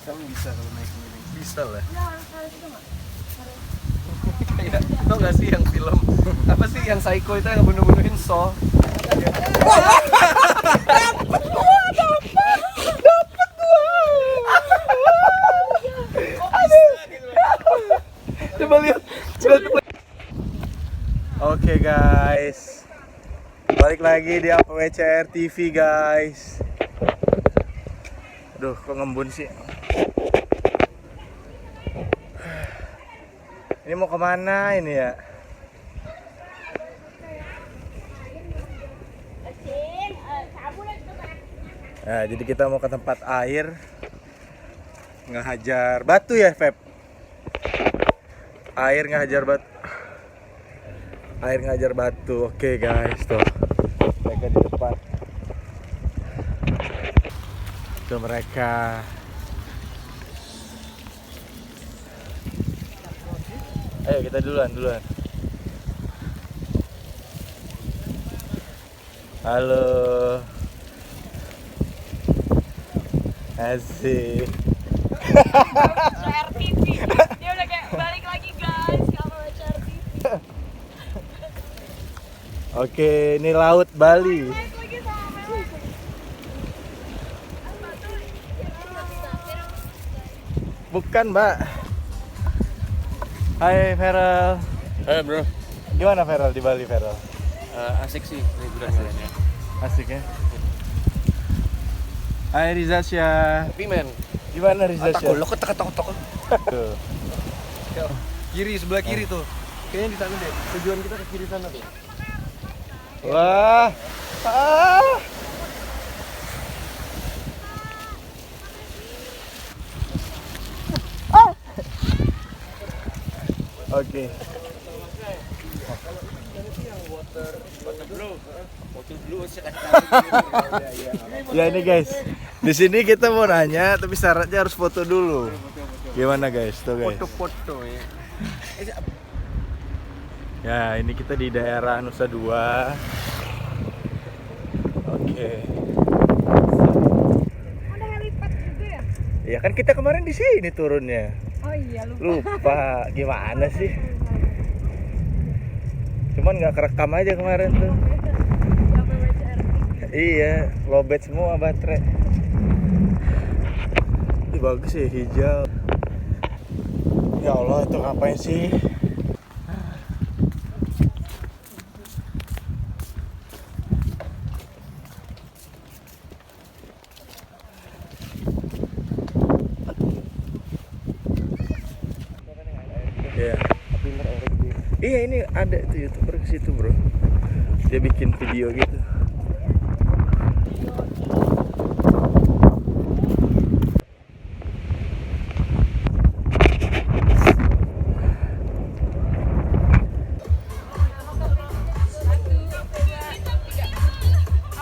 Kamu bisa kalau naik ini. Bisa lah. Ya harus itu nggak? Kayak tau gak sih yang film apa sih yang psycho itu yang bunuh-bunuhin Saw? Coba lihat. Oke guys, balik lagi di APWCR TV guys. Aduh, kok ngembun sih? Ini mau kemana ini ya? Nah, jadi kita mau ke tempat air ngehajar batu ya, Feb? Air ngehajar batu. Air ngajar batu. Oke guys, tuh mereka di depan. Tuh mereka. Ayo kita duluan. Halo. Asik. CR TV. Dia udah kayak balik lagi guys kalau CR TV. Oke, ini laut Bali. Balik lagi sama Mel. Bukan, Mbak. Hai, Feral. Hai bro. Gimana Feral di Bali, Feral? Asik sih liburan kali ini. Asik ya? Hai Riza Syah. Tapi men, Gimana Riza Syah? lo ketek-ketek. Tuh. Kiri sebelah kiri tuh. Kayaknya di sana deh. Tujuan kita ke kiri sana tuh. Wah. Ah. Oke. Ya ini guys. Di sini kita mau nanya tapi syaratnya harus foto dulu. Gimana guys? Tuh guys. Foto-foto ya. Ya, ini kita di daerah Nusa Dua. Oke. Ada helipad juga ya? Ya kan kita kemarin di sini turunnya. Oh iya lupa. Lupa gimana sih? Cuman nggak kerekam aja kemarin tuh. Di APWCR TV. Iya, lowbat semua baterai. Ih, bagus ya hijau. Ya Allah, itu ngapain sih? Ya. Iya, ini ada tuh YouTuber ke situ, Bro. Dia bikin video gitu.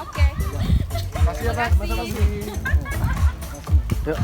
Oke. Makasih ya Pak, makasih. Yuk.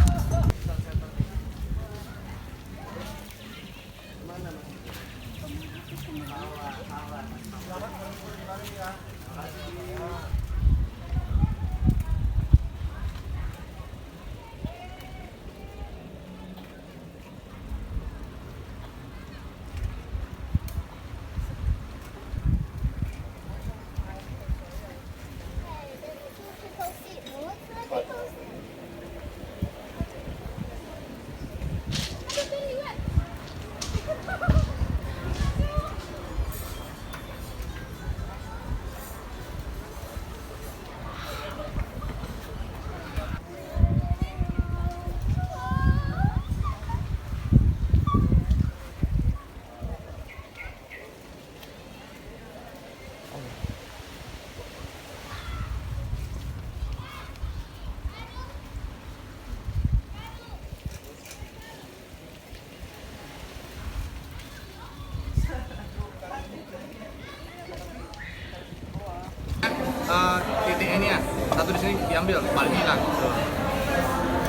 Titik ini ya, satu di sini diambil, balik hilang.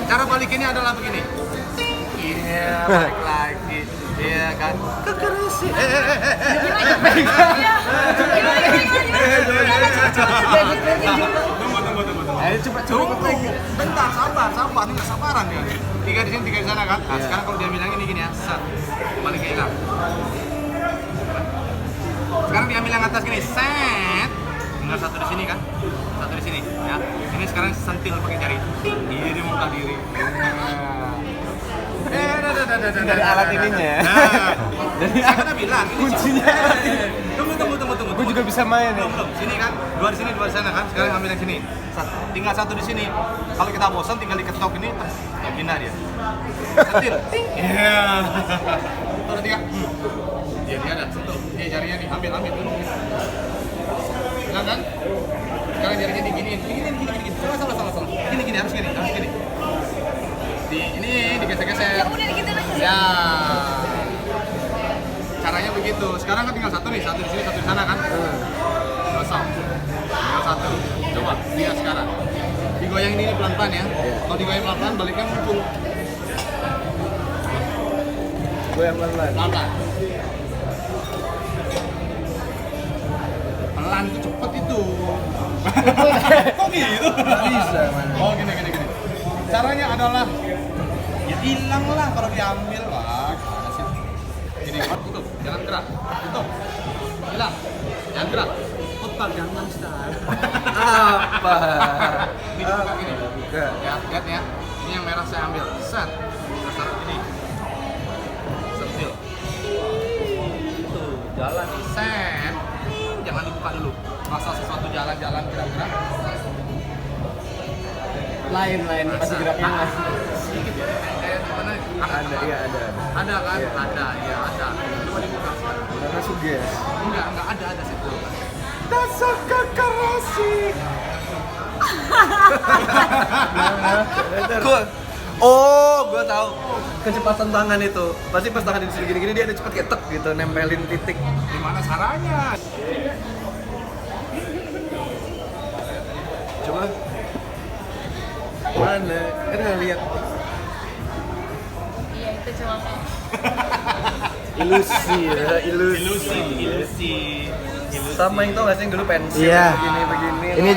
Cara balikinnya adalah begini. Iya, balik lagi. Iya kan? Kekerasi. Tunggu. tunggu. coba Bentar, sabar. Ini nggak sabaran ya. 3 di sini, 3 di sana kan. Nah, sekarang kalau dia bilang ini gini ya, set. Baliknya hilang. Sekarang diambil yang atas gini, set. Tinggal 1 di sini kan. 1 di sini ya. Ini sekarang sentil pakai jari. Dia buka diri. Dari alat ininya. Jadi saya kan bilang ini kuncinya. Tunggu. Gue juga bisa main ya. Belum. Sini kan, 2 di sini, 2 di sana kan. Sekarang ambil yang sini. Tinggal 1 di sini. Kalau kita bosan tinggal diketok ini, ya pindah dia. Sentil. Iya. Terus 3. Dia ada sentuh. Dia jarinya nih, ambil dulu. Hilang kan? Sekarang jarinya diginiin. Gini. Salah. Gini, harus gini. Ini digesek-gesek. Ya udah gitu aja. Ya. Caranya begitu. Sekarang kan tinggal 1 nih, 1 di sini, 1 di sana kan. Kosong. Tinggal 1. Coba lihat sekarang. Digoyang ini pelan-pelan ya. Kalau digoyang pelan-pelan baliknya muncul. Goyang pelan-pelan. Pelan-pelan. Pelan itu cepet itu. Kok gitu? Bisa man. Oh gini. Caranya adalah ya hilang lah kalau diambil lah. Gimana sih? Gini, tutup, jangan gerak. Tutup. Hilang. Jangan gerak. Putar Gangnam Style. Apa? Ini dibuka gini. Buka. Ya, lihat ya. Ini yang merah saya ambil. Set. Terus taruh ini. Sentil. Tuh, jalan nih. Set. Jangan dibuka dulu. Rasa sesuatu jalan-jalan kira-kira. Lain masih geraknya masih. Sedikit ya. Kayak gimana? Ada. Ada kan? Iya. Ada. Coba dibuka sekarang. Karena suges. Enggak ada saya tahu. Dasar kekerasi. Gue tahu kecepatan tangan itu. Pasti pas tangan di sini gini-gini dia ada cepat ketek gitu, nempelin titik. Gimana caranya? Coba. Mana? Kan nggak lihat. Iya itu cuma Ilusi. Sama yang tau gak sih yang dulu pensil begini. Ini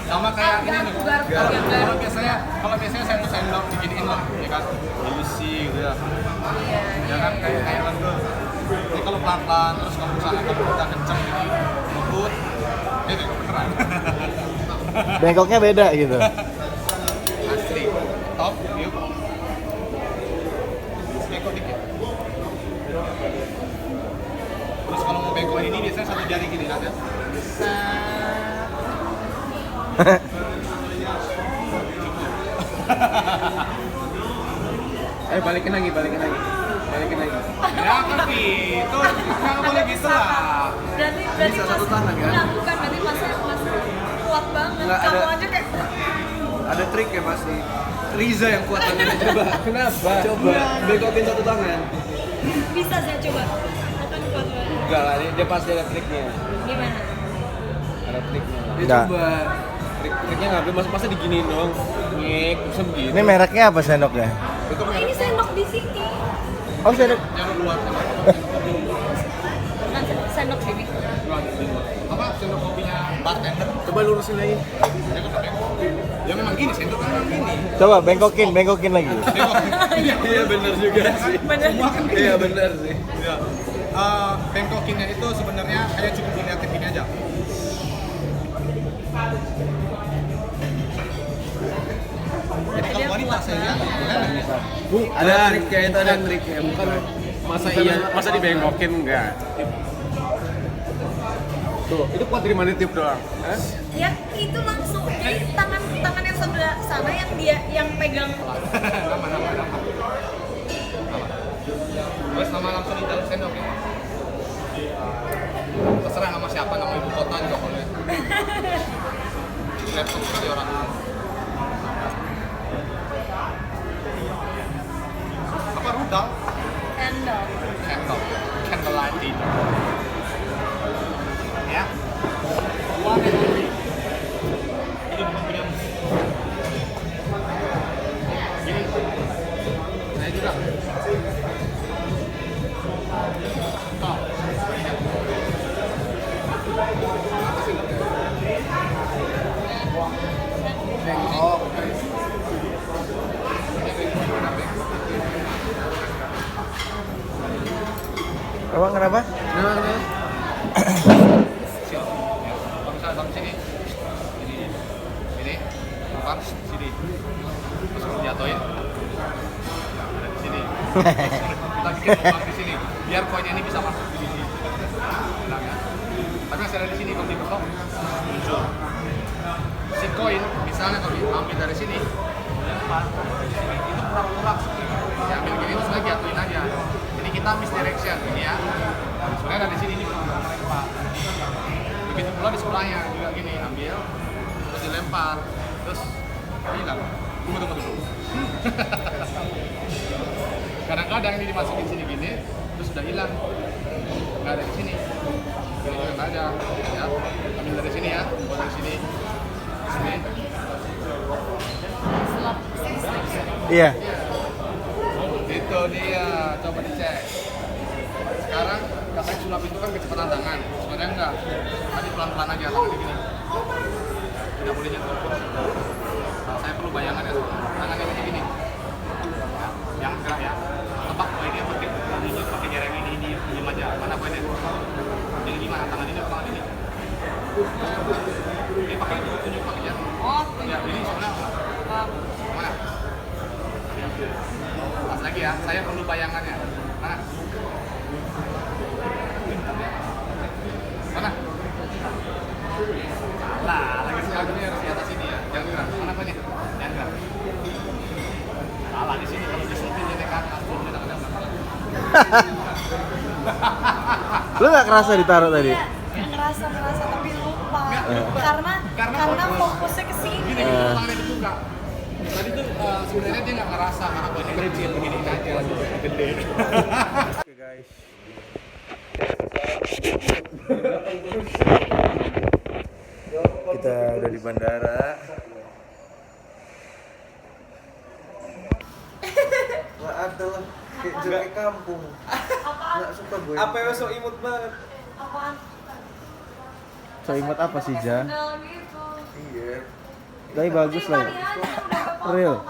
Sama kayak ini nih. garpu. Kalau biasanya saya tuh sendok diginiin loh, ya kan? Ilusi gitu ya. Iya. Ya kan kayak lentur. Jadi kalau pelan-pelan terus kalau misalnya kalau kita kenceng gini, ngebut, dia kayak beneran. bengkoknya beda gitu. Asli. Top, yuk. Bengkok dikit. Terus kalau mau bengkok ini biasanya 1 jari gini kan ya. Ayo balikin lagi. Ya kan gitu, nggak boleh gitu lah. Berarti Bisa satu tangan, kan? Enggak, bukan berarti pas kuat banget. Nggak, Kamu ada- aja kayak Ada trik ya pasti. Riza yang kuat tangannya coba. Kenapa? Coba bengkokin 1 tangan. bisa saya coba. Akan kuat banget. Enggak lah, dia pasti ada triknya. Gimana? Ada triknya. Dia Enggak. coba. Triknya nggak masa diginiin dong. Ngek, bisa begini. Ini mereknya apa sendoknya? Itu Ini merek sendok di sini. Oh sendok. yang luar sama Bukan sendok sini. apa sendok kopinya bartender. Coba lurusin lagi. Dia kan bengkok. Ya memang gini sendok memang gini. Coba bengkokin lagi. Bengkok. Iya benar juga sih. Semua kan gini. Iya benar sih. Ya. Bengkokinnya itu sebenarnya hanya cukup dilihatin gini aja. Jadi kalau wanita saya lihat boleh bisa. Ada triknya itu, ada triknya. Bukan masa dibengkokin enggak. Tuh, itu kuat dari mana tip doang? Hah? Ya itu langsung. Jadi tangan yang sebelah sana yang dia yang pegang. Nama. Terus nama langsung di dalam sendok ya. Terserah nama siapa, nama ibu kota juga boleh. Laptop sekali orang. Apa rudal? Sendok. Candlelight dinner. Ya. One and only. Ini bukan punyamu. Gini. Saya juga. Stop. Emang kenapa? Siap. Ya. Kalau misalnya sampai sini, ini, bukan sini, terus kalau jatuhin, nah, ada di sini. Kita bikin lubang di sini, biar koinnya ini bisa masuk di sini. Nah, ya. Tapi masih ada di sini kalau diketok muncul. Si koin, misalnya kalau diambil dari sini, lempar di sini, itu kurang-kurang. Diambil gini terus lagi jatuhin aja. Ini kita misdirection ini ya. Sebenarnya ada di sini juga melempar. Begitu pula di sekolahnya juga gini, ambil terus dilempar, terus hilang. Tunggu dulu. Kadang-kadang ini dimasukin sini gini, terus sudah hilang, nggak ada di sini. Ini juga nggak ada. Ya, ambil dari sini ya, buat dari sini, sini. Iya. Itu dia, coba dicek. Sekarang katanya sulap itu kan kecepatan tangan, sebenarnya enggak. Tadi pelan-pelan aja tangannya gini. Tidak boleh nyentuh. Nah, saya perlu bayangan ya, tangannya kayak gini. Yang gerak ya. Tebak kalau ini pakai jaring ini diam aja. Mana poinnya? Jadi gimana? Tangan ini tangan ini. Ini pakai tunjuk pakai jaring. Oh, ya ini sebenarnya mana? Pas lagi ya, saya perlu bayangannya. Mana? Mana? Salah, lagi sekali ini harus di atas ini ya. Jangan gerak. Mana poinnya? Jangan gerak. Salah di sini kalau disuntik jadi ke atas turun di tangan belakang. Lu nggak kerasa ditaruh tadi? Ngerasa tapi lupa. Karena fokusnya ke sini. Gini, tangannya dibuka. Tadi tuh sebenarnya dia nggak ngerasa karena poinnya kecil begini aja, gede. Oke guys. Kita udah di bandara. Nggak ada lah, kayak kampung. Nggak suka gue. Apa yang so imut banget? Apaan? So imut apa sih, Ja? Sendal gitu. Iya. Tapi bagus lah ya. Real.